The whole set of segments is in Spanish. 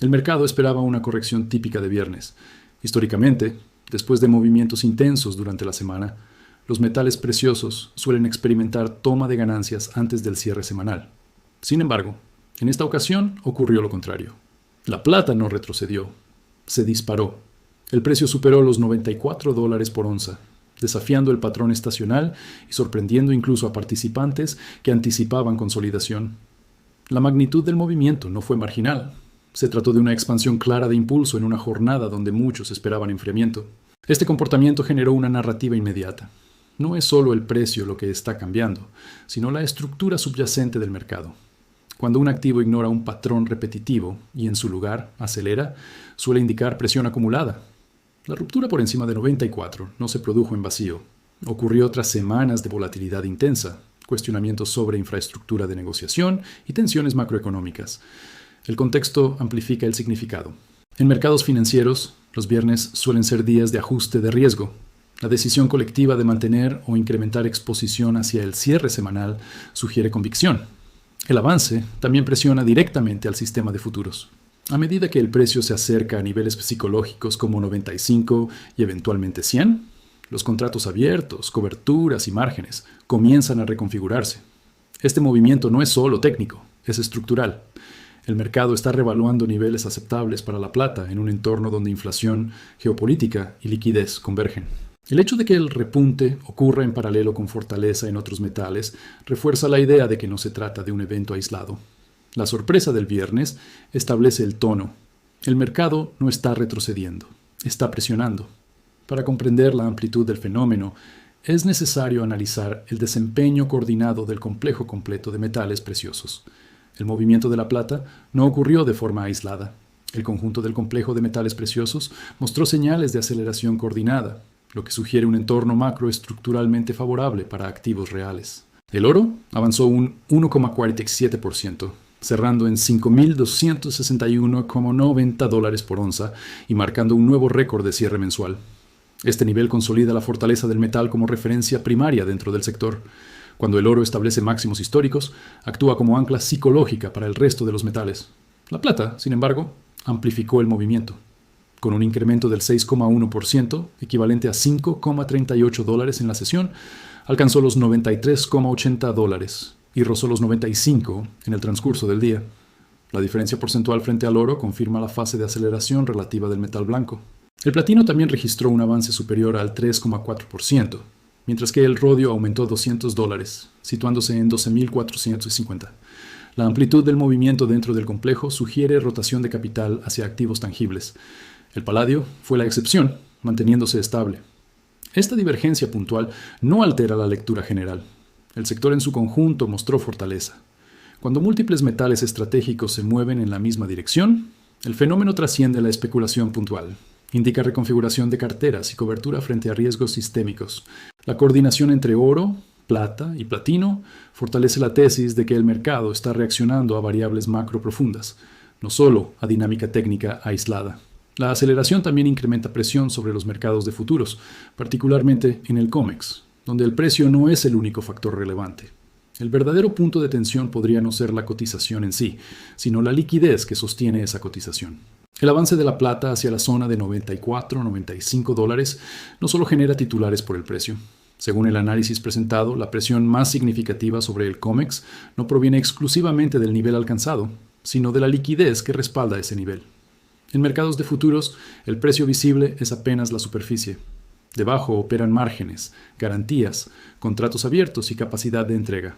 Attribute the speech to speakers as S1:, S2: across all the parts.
S1: El mercado esperaba una corrección típica de viernes. Históricamente, después de movimientos intensos durante la semana, los metales preciosos suelen experimentar toma de ganancias antes del cierre semanal. Sin embargo, en esta ocasión ocurrió lo contrario. La plata no retrocedió, se disparó. El precio superó los $94 por onza, desafiando el patrón estacional y sorprendiendo incluso a participantes que anticipaban consolidación. La magnitud del movimiento no fue marginal. Se trató de una expansión clara de impulso en una jornada donde muchos esperaban enfriamiento. Este comportamiento generó una narrativa inmediata. No es solo el precio lo que está cambiando, sino la estructura subyacente del mercado. Cuando un activo ignora un patrón repetitivo y en su lugar acelera, suele indicar presión acumulada. La ruptura por encima de 94 no se produjo en vacío. Ocurrió tras semanas de volatilidad intensa, cuestionamientos sobre infraestructura de negociación y tensiones macroeconómicas. El contexto amplifica el significado. En mercados financieros, los viernes suelen ser días de ajuste de riesgo. La decisión colectiva de mantener o incrementar exposición hacia el cierre semanal sugiere convicción. El avance también presiona directamente al sistema de futuros. A medida que el precio se acerca a niveles psicológicos como 95 y eventualmente 100, los contratos abiertos, coberturas y márgenes comienzan a reconfigurarse. Este movimiento no es solo técnico, es estructural. El mercado está revaluando niveles aceptables para la plata en un entorno donde inflación, geopolítica y liquidez convergen. El hecho de que el repunte ocurra en paralelo con fortaleza en otros metales refuerza la idea de que no se trata de un evento aislado. La sorpresa del viernes establece el tono. El mercado no está retrocediendo, está presionando. Para comprender la amplitud del fenómeno, es necesario analizar el desempeño coordinado del complejo completo de metales preciosos. El movimiento de la plata no ocurrió de forma aislada. El conjunto del complejo de metales preciosos mostró señales de aceleración coordinada, lo que sugiere un entorno macroestructuralmente favorable para activos reales. El oro avanzó un 1,47%, cerrando en $5,261,90 por onza y marcando un nuevo récord de cierre mensual. Este nivel consolida la fortaleza del metal como referencia primaria dentro del sector. Cuando el oro establece máximos históricos, actúa como ancla psicológica para el resto de los metales. La plata, sin embargo, amplificó el movimiento. Con un incremento del 6,1%, equivalente a $5,38 en la sesión, alcanzó los $93,80 y rozó los 95 en el transcurso del día. La diferencia porcentual frente al oro confirma la fase de aceleración relativa del metal blanco. El platino también registró un avance superior al 3,4%, mientras que el rodio aumentó $200, situándose en 12,450. La amplitud del movimiento dentro del complejo sugiere rotación de capital hacia activos tangibles. El paladio fue la excepción, manteniéndose estable. Esta divergencia puntual no altera la lectura general. El sector en su conjunto mostró fortaleza. Cuando múltiples metales estratégicos se mueven en la misma dirección, el fenómeno trasciende la especulación puntual. Indica reconfiguración de carteras y cobertura frente a riesgos sistémicos. La coordinación entre oro, plata y platino fortalece la tesis de que el mercado está reaccionando a variables macro profundas, no solo a dinámica técnica aislada. La aceleración también incrementa presión sobre los mercados de futuros, particularmente en el COMEX, donde el precio no es el único factor relevante. El verdadero punto de tensión podría no ser la cotización en sí, sino la liquidez que sostiene esa cotización. El avance de la plata hacia la zona de $94-95 no solo genera titulares por el precio. Según el análisis presentado, la presión más significativa sobre el COMEX no proviene exclusivamente del nivel alcanzado, sino de la liquidez que respalda ese nivel. En mercados de futuros, el precio visible es apenas la superficie. Debajo operan márgenes, garantías, contratos abiertos y capacidad de entrega.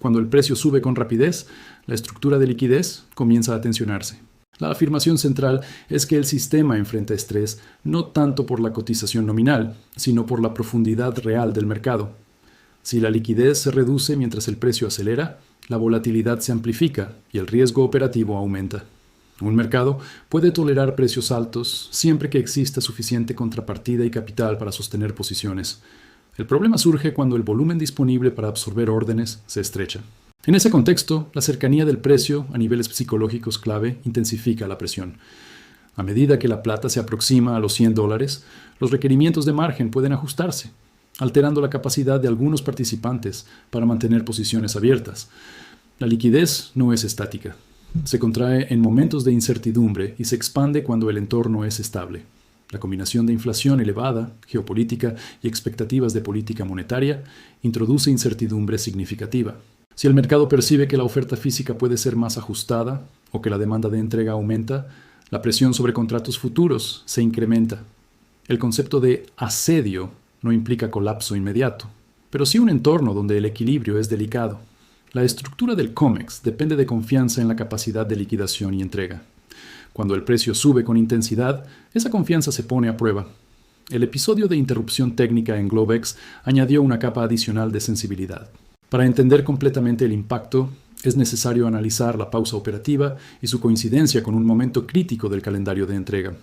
S1: Cuando el precio sube con rapidez, la estructura de liquidez comienza a tensionarse. La afirmación central es que el sistema enfrenta estrés no tanto por la cotización nominal, sino por la profundidad real del mercado. Si la liquidez se reduce mientras el precio acelera, la volatilidad se amplifica y el riesgo operativo aumenta. Un mercado puede tolerar precios altos siempre que exista suficiente contrapartida y capital para sostener posiciones. El problema surge cuando el volumen disponible para absorber órdenes se estrecha. En ese contexto, la cercanía del precio a niveles psicológicos clave intensifica la presión. A medida que la plata se aproxima a los $100, los requerimientos de margen pueden ajustarse, alterando la capacidad de algunos participantes para mantener posiciones abiertas. La liquidez no es estática. Se contrae en momentos de incertidumbre y se expande cuando el entorno es estable. La combinación de inflación elevada, geopolítica y expectativas de política monetaria introduce incertidumbre significativa. Si el mercado percibe que la oferta física puede ser más ajustada o que la demanda de entrega aumenta, la presión sobre contratos futuros se incrementa. El concepto de asedio no implica colapso inmediato, pero sí un entorno donde el equilibrio es delicado. La estructura del COMEX depende de confianza en la capacidad de liquidación y entrega. Cuando el precio sube con intensidad, esa confianza se pone a prueba. El episodio de interrupción técnica en Globex añadió una capa adicional de sensibilidad. Para entender completamente el impacto, es necesario analizar la pausa operativa y su coincidencia con un momento crítico del calendario de entrega.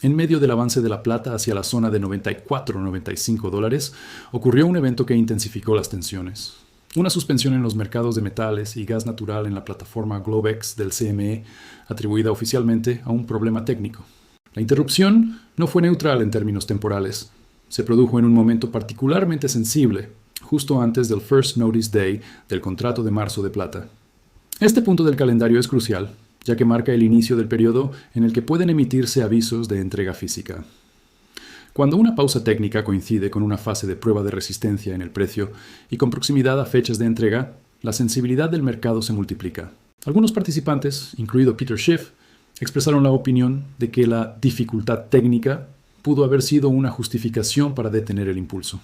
S1: En medio del avance de la plata hacia la zona de $94-95, ocurrió un evento que intensificó las tensiones. Una suspensión en los mercados de metales y gas natural en la plataforma Globex del CME, atribuida oficialmente a un problema técnico. La interrupción no fue neutral en términos temporales. Se produjo en un momento particularmente sensible, justo antes del First Notice Day del contrato de marzo de plata. Este punto del calendario es crucial, ya que marca el inicio del periodo en el que pueden emitirse avisos de entrega física. Cuando una pausa técnica coincide con una fase de prueba de resistencia en el precio y con proximidad a fechas de entrega, la sensibilidad del mercado se multiplica. Algunos participantes, incluido Peter Schiff, expresaron la opinión de que la dificultad técnica pudo haber sido una justificación para detener el impulso.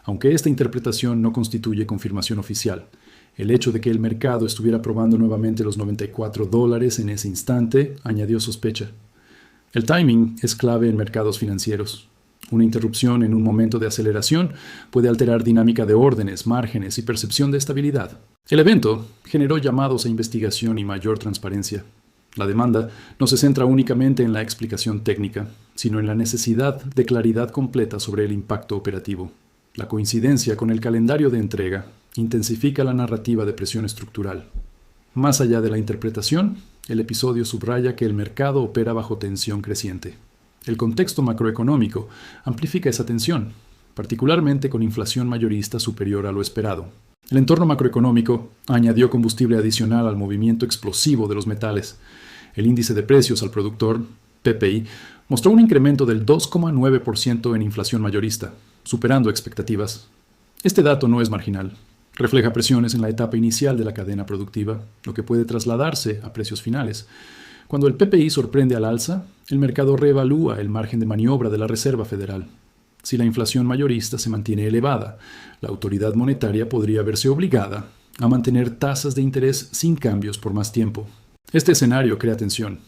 S1: Aunque esta interpretación no constituye confirmación oficial, el hecho de que el mercado estuviera probando nuevamente los $94 en ese instante añadió sospecha. El timing es clave en mercados financieros. Una interrupción en un momento de aceleración puede alterar dinámica de órdenes, márgenes y percepción de estabilidad. El evento generó llamados a investigación y mayor transparencia. La demanda no se centra únicamente en la explicación técnica, sino en la necesidad de claridad completa sobre el impacto operativo. La coincidencia con el calendario de entrega intensifica la narrativa de presión estructural. Más allá de la interpretación, el episodio subraya que el mercado opera bajo tensión creciente. El contexto macroeconómico amplifica esa tensión, particularmente con inflación mayorista superior a lo esperado. El entorno macroeconómico añadió combustible adicional al movimiento explosivo de los metales. El índice de precios al productor, PPI, mostró un incremento del 2,9% en inflación mayorista, superando expectativas. Este dato no es marginal. Refleja presiones en la etapa inicial de la cadena productiva, lo que puede trasladarse a precios finales. Cuando el PPI sorprende al alza, el mercado reevalúa el margen de maniobra de la Reserva Federal. Si la inflación mayorista se mantiene elevada, la autoridad monetaria podría verse obligada a mantener tasas de interés sin cambios por más tiempo. Este escenario crea tensión.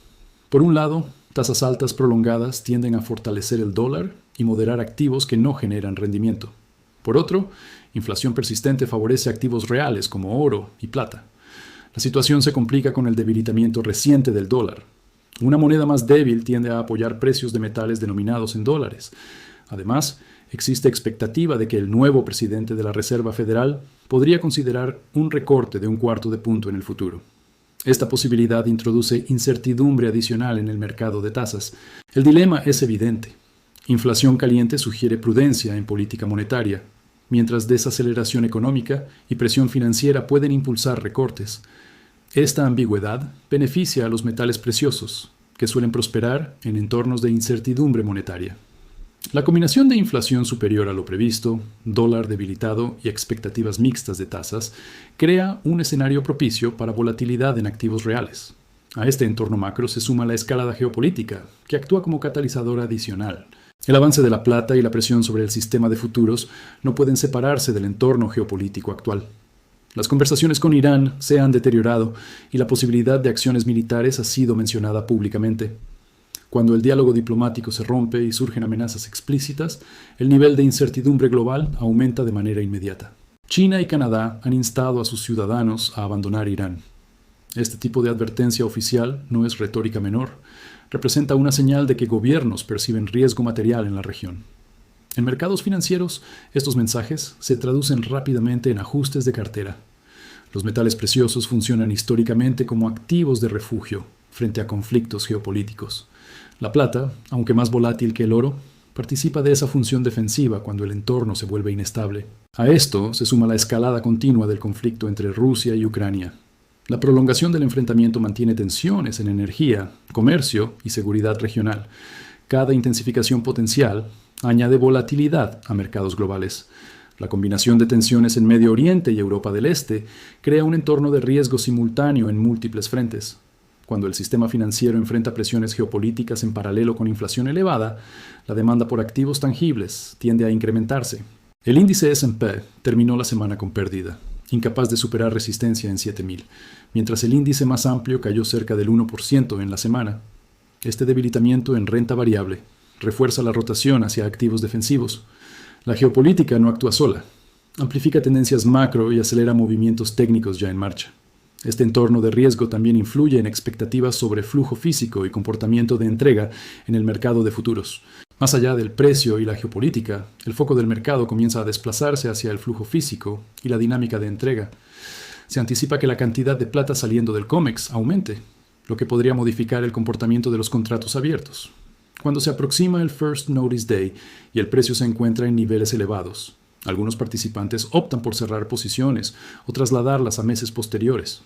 S1: Por un lado, tasas altas prolongadas tienden a fortalecer el dólar y moderar activos que no generan rendimiento. Por otro, inflación persistente favorece activos reales como oro y plata. La situación se complica con el debilitamiento reciente del dólar. Una moneda más débil tiende a apoyar precios de metales denominados en dólares. Además, existe expectativa de que el nuevo presidente de la Reserva Federal podría considerar un recorte de 1/4 de punto en el futuro. Esta posibilidad introduce incertidumbre adicional en el mercado de tasas. El dilema es evidente. Inflación caliente sugiere prudencia en política monetaria, mientras desaceleración económica y presión financiera pueden impulsar recortes. Esta ambigüedad beneficia a los metales preciosos, que suelen prosperar en entornos de incertidumbre monetaria. La combinación de inflación superior a lo previsto, dólar debilitado y expectativas mixtas de tasas crea un escenario propicio para volatilidad en activos reales. A este entorno macro se suma la escalada geopolítica, que actúa como catalizador adicional. El avance de la plata y la presión sobre el sistema de futuros no pueden separarse del entorno geopolítico actual. Las conversaciones con Irán se han deteriorado y la posibilidad de acciones militares ha sido mencionada públicamente. Cuando el diálogo diplomático se rompe y surgen amenazas explícitas, el nivel de incertidumbre global aumenta de manera inmediata. China y Canadá han instado a sus ciudadanos a abandonar Irán. Este tipo de advertencia oficial no es retórica menor. Representa una señal de que gobiernos perciben riesgo material en la región. En mercados financieros, estos mensajes se traducen rápidamente en ajustes de cartera. Los metales preciosos funcionan históricamente como activos de refugio frente a conflictos geopolíticos. La plata, aunque más volátil que el oro, participa de esa función defensiva cuando el entorno se vuelve inestable. A esto se suma la escalada continua del conflicto entre Rusia y Ucrania. La prolongación del enfrentamiento mantiene tensiones en energía, comercio y seguridad regional. Cada intensificación potencial añade volatilidad a mercados globales. La combinación de tensiones en Medio Oriente y Europa del Este crea un entorno de riesgo simultáneo en múltiples frentes. Cuando el sistema financiero enfrenta presiones geopolíticas en paralelo con inflación elevada, la demanda por activos tangibles tiende a incrementarse. El índice S&P terminó la semana con pérdida, incapaz de superar resistencia en 7.000, mientras el índice más amplio cayó cerca del 1% en la semana. Este debilitamiento en renta variable refuerza la rotación hacia activos defensivos. La geopolítica no actúa sola, amplifica tendencias macro y acelera movimientos técnicos ya en marcha. Este entorno de riesgo también influye en expectativas sobre flujo físico y comportamiento de entrega en el mercado de futuros. Más allá del precio y la geopolítica, el foco del mercado comienza a desplazarse hacia el flujo físico y la dinámica de entrega. Se anticipa que la cantidad de plata saliendo del COMEX aumente, lo que podría modificar el comportamiento de los contratos abiertos. Cuando se aproxima el First Notice Day y el precio se encuentra en niveles elevados, algunos participantes optan por cerrar posiciones o trasladarlas a meses posteriores.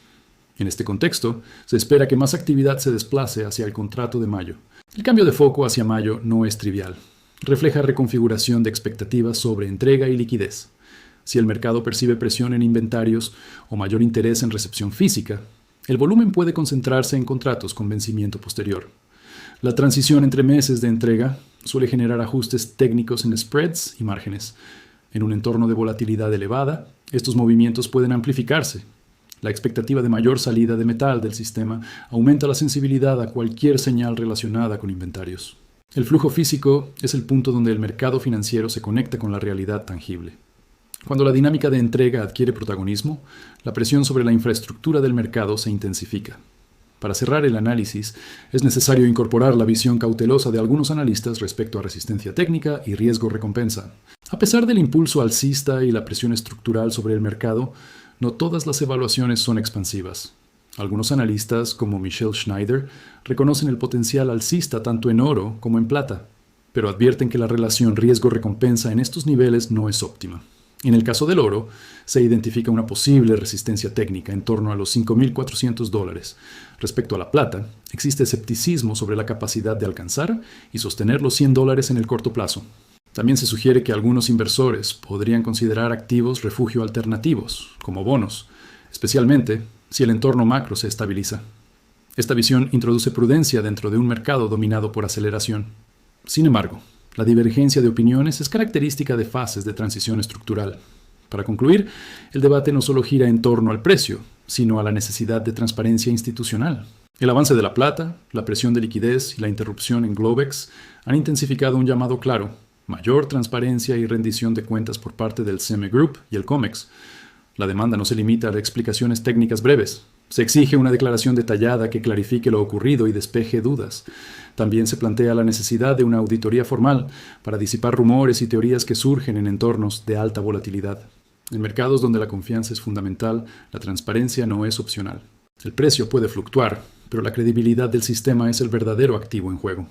S1: En este contexto, se espera que más actividad se desplace hacia el contrato de mayo. El cambio de foco hacia mayo no es trivial. Refleja reconfiguración de expectativas sobre entrega y liquidez. Si el mercado percibe presión en inventarios o mayor interés en recepción física, el volumen puede concentrarse en contratos con vencimiento posterior. La transición entre meses de entrega suele generar ajustes técnicos en spreads y márgenes. En un entorno de volatilidad elevada, estos movimientos pueden amplificarse. La expectativa de mayor salida de metal del sistema aumenta la sensibilidad a cualquier señal relacionada con inventarios. El flujo físico es el punto donde el mercado financiero se conecta con la realidad tangible. Cuando la dinámica de entrega adquiere protagonismo, la presión sobre la infraestructura del mercado se intensifica. Para cerrar el análisis, es necesario incorporar la visión cautelosa de algunos analistas respecto a resistencia técnica y riesgo-recompensa. A pesar del impulso alcista y la presión estructural sobre el mercado, no todas las evaluaciones son expansivas. Algunos analistas, como Michelle Schneider, reconocen el potencial alcista tanto en oro como en plata, pero advierten que la relación riesgo-recompensa en estos niveles no es óptima. En el caso del oro, se identifica una posible resistencia técnica en torno a los $5.400. Respecto a la plata, existe escepticismo sobre la capacidad de alcanzar y sostener los $100 en el corto plazo. También se sugiere que algunos inversores podrían considerar activos refugio alternativos, como bonos, especialmente si el entorno macro se estabiliza. Esta visión introduce prudencia dentro de un mercado dominado por aceleración. Sin embargo, la divergencia de opiniones es característica de fases de transición estructural. Para concluir, el debate no solo gira en torno al precio, sino a la necesidad de transparencia institucional. El avance de la plata, la presión de liquidez y la interrupción en Globex han intensificado un llamado claro: mayor transparencia y rendición de cuentas por parte del CME Group y el COMEX. La demanda no se limita a explicaciones técnicas breves. Se exige una declaración detallada que clarifique lo ocurrido y despeje dudas. También se plantea la necesidad de una auditoría formal para disipar rumores y teorías que surgen en entornos de alta volatilidad. En mercados donde la confianza es fundamental, la transparencia no es opcional. El precio puede fluctuar, pero la credibilidad del sistema es el verdadero activo en juego.